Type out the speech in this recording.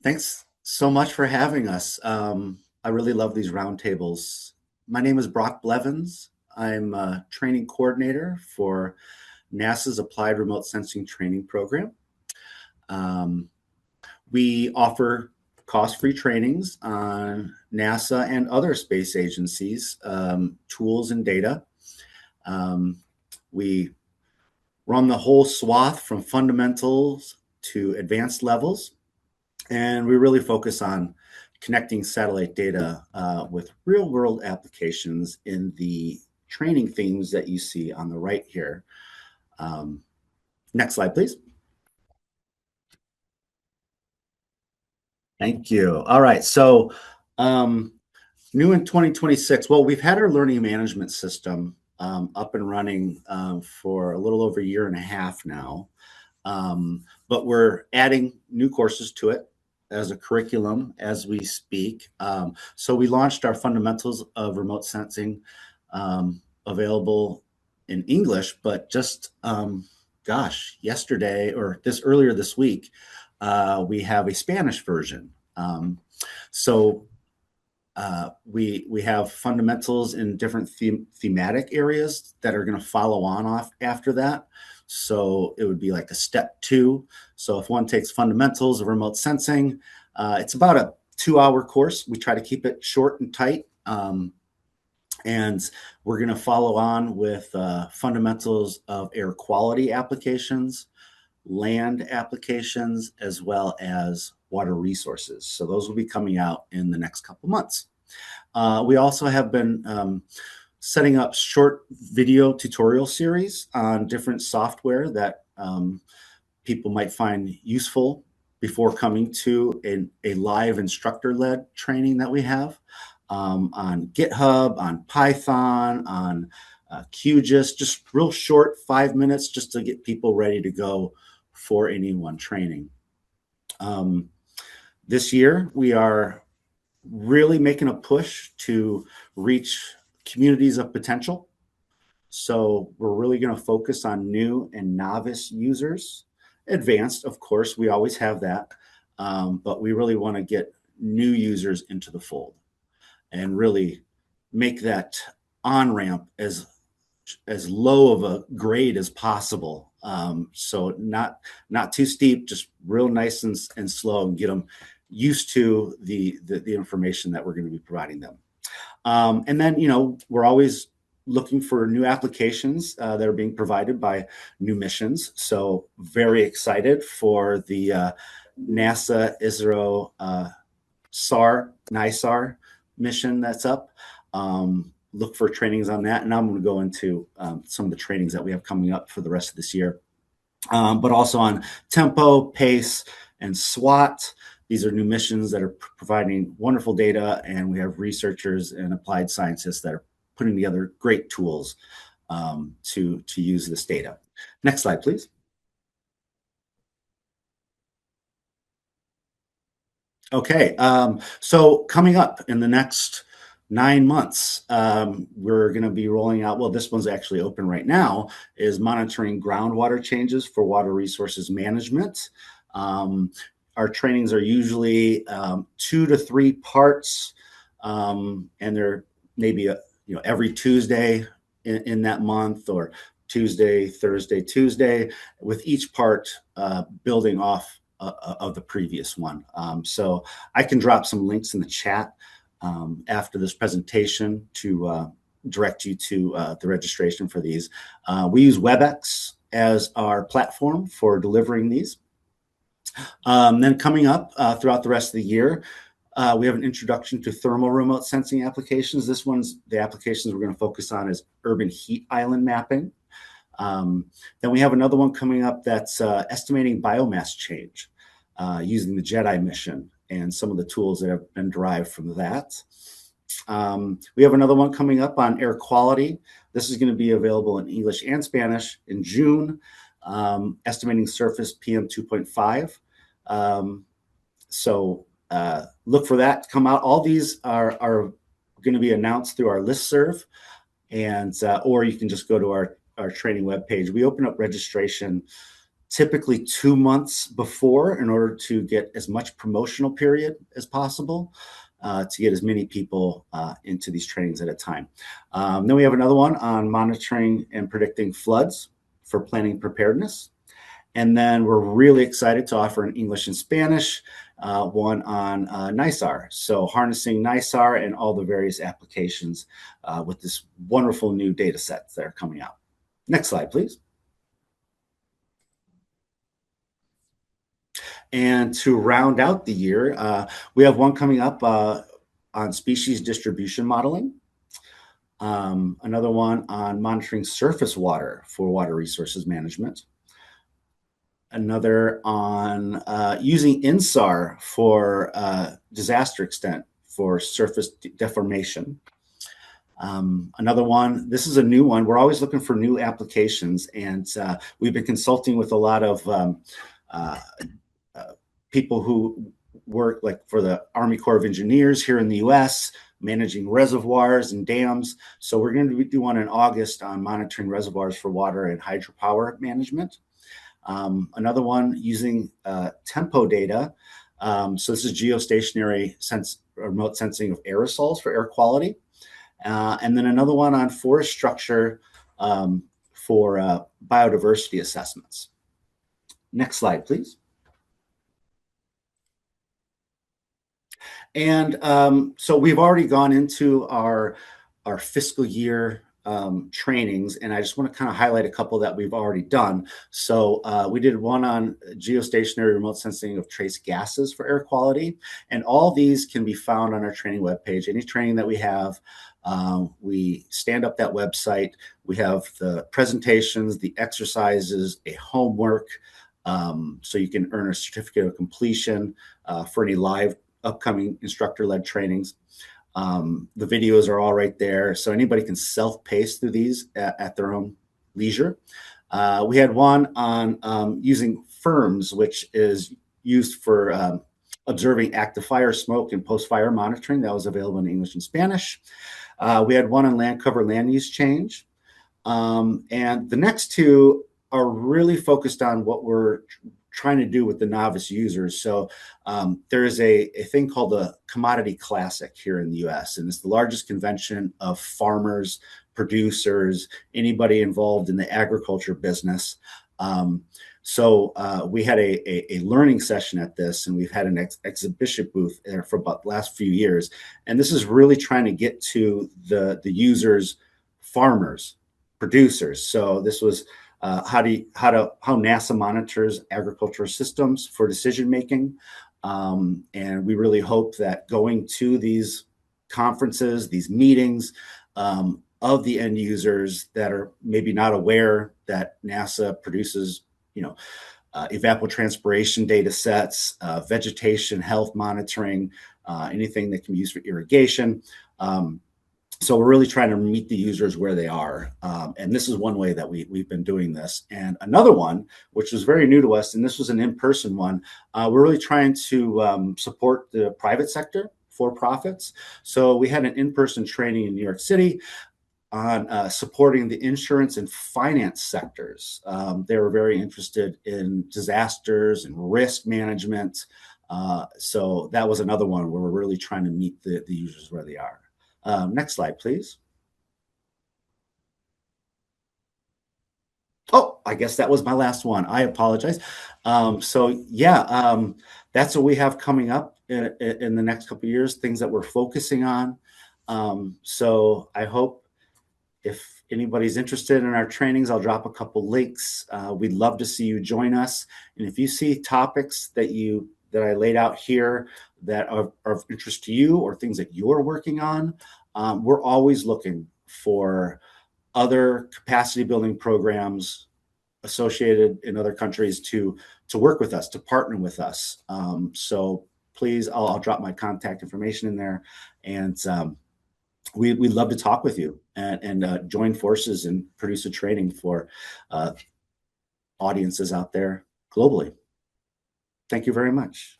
Thanks so much for having us. I really love these roundtables. My name is Brock Blevins. I'm a training coordinator for NASA's Applied Remote Sensing Training Program. Um, we offer cost-free trainings on NASA and other space agencies, tools and data. Um, we run the whole swath from fundamentals to advanced levels. And we really focus on connecting satellite data with real world applications in the training themes that you see on the right here. Next slide, please. Thank you. All right. So, new in 2026, well, we've had our learning management system up and running for a little over a year and a half now. But we're adding new courses to it as a curriculum as we speak. So we launched our fundamentals of remote sensing available in English, but just yesterday or earlier this week, we have a Spanish version. So we have fundamentals in different thematic areas that are going to follow on off after that. So it would be like a step 2. So if one takes fundamentals of remote sensing, it's about a 2-hour course. We try to keep it short and tight. And we're going to follow on with fundamentals of air quality applications, land applications, as well as water resources. So those will be coming out in the next couple months. We also have been setting up short video tutorial series on different software that people might find useful before coming to a live instructor-led training that we have on GitHub, on Python, on QGIS, just real short 5 minutes just to get people ready to go for any one training. This year, we are really making a push to reach communities of potential. So we're really going to focus on new and novice users. Advanced, of course, we always have that, but we really want to get new users into the fold and really make that on-ramp as low of a grade as possible. So not too steep, just real nice and slow, and get them used to the information that we're going to be providing them. And then, we're always looking for new applications that are being provided by new missions. So very excited for the NASA ISRO NISAR mission that's up. Look for trainings on that. And I'm going to go into some of the trainings that we have coming up for the rest of this year. But also on tempo, pace, and SWAT. These are new missions that are providing wonderful data, and we have researchers and applied scientists that are putting together great tools to use this data. Next slide, please. Okay, so coming up in the next 9 months, we're going to be rolling out, well, this one's actually open right now, is monitoring groundwater changes for water resources management. Our trainings are usually 2 to 3 parts, and they're maybe every Tuesday in that month, or Tuesday, Thursday, Tuesday, with each part building off of the previous one. So I can drop some links in the chat after this presentation to direct you to the registration for these. We use WebEx as our platform for delivering these. Then coming up throughout the rest of the year, we have an introduction to thermal remote sensing applications. This one's the applications we're going to focus on is urban heat island mapping. Then we have another one coming up that's estimating biomass change using the JEDI mission and some of the tools that have been derived from that. We have another one coming up on air quality. This is going to be available in English and Spanish in June, estimating surface PM 2.5. So look for that to come out. All these are going to be announced through our listserv, and or you can just go to our training webpage. We open up registration typically 2 months before in order to get as much promotional period as possible to get as many people into these trainings at a time. Then we have another one on monitoring and predicting floods for planning preparedness. And then we're really excited to offer an English and Spanish one on NISAR. So harnessing NISAR and all the various applications with this wonderful new data sets that are coming out. Next slide, please. And to round out the year, we have one coming up on species distribution modeling. Another one on monitoring surface water for water resources management. Another on using INSAR for disaster extent for surface deformation. Another one, this is a new one. We're always looking for new applications, and we've been consulting with a lot of people who work like for the Army Corps of Engineers here in the US, managing reservoirs and dams. So we're going to do one in August on monitoring reservoirs for water and hydropower management. Another one using tempo data. So this is geostationary remote sensing of aerosols for air quality. And then another one on forest structure for biodiversity assessments. Next slide, please. And so we've already gone into our fiscal year trainings, and I just want to kind of highlight a couple that we've already done. So we did one on geostationary remote sensing of trace gases for air quality, and all these can be found on our training webpage. Any training that we have, we stand up that website. We have the presentations, the exercises, a homework, so you can earn a certificate of completion for any live upcoming instructor-led trainings. The videos are all right there, so anybody can self-pace through these at their own leisure. We had one on using FIRMS, which is used for observing active fire, smoke, and post-fire monitoring. That was available in English and Spanish. We had one on land cover land use change. And the next two are really focused on what we're trying to do with the novice users. So there is a thing called the Commodity Classic here in the US, and it's the largest convention of farmers, producers, anybody involved in the agriculture business. So we had a learning session at this, and we've had an exhibition booth there for about the last few years. And this is really trying to get to the users, farmers, producers. So this was how NASA monitors agricultural systems for decision making, and we really hope that going to these conferences, these meetings of the end users that are maybe not aware that NASA produces, evapotranspiration data sets, vegetation health monitoring, anything that can be used for irrigation. So we're really trying to meet the users where they are. And this is one way that we've been doing this. And another one, which was very new to us, and this was an in-person one, we're really trying to support the private sector, for-profits. So we had an in-person training in New York City on supporting the insurance and finance sectors. They were very interested in disasters and risk management. So that was another one where we're really trying to meet the users where they are. Next slide, please. Oh, I guess that was my last one. I apologize. So yeah, that's what we have coming up in the next couple of years, things that we're focusing on. So I hope if anybody's interested in our trainings, I'll drop a couple links. We'd love to see you join us. And if you see topics that I laid out here that are of interest to you or things that you're working on, we're always looking for other capacity building programs associated in other countries to work with us, to partner with us. So please, I'll drop my contact information in there, and we'd love to talk with you and join forces and produce a training for audiences out there globally. Thank you very much.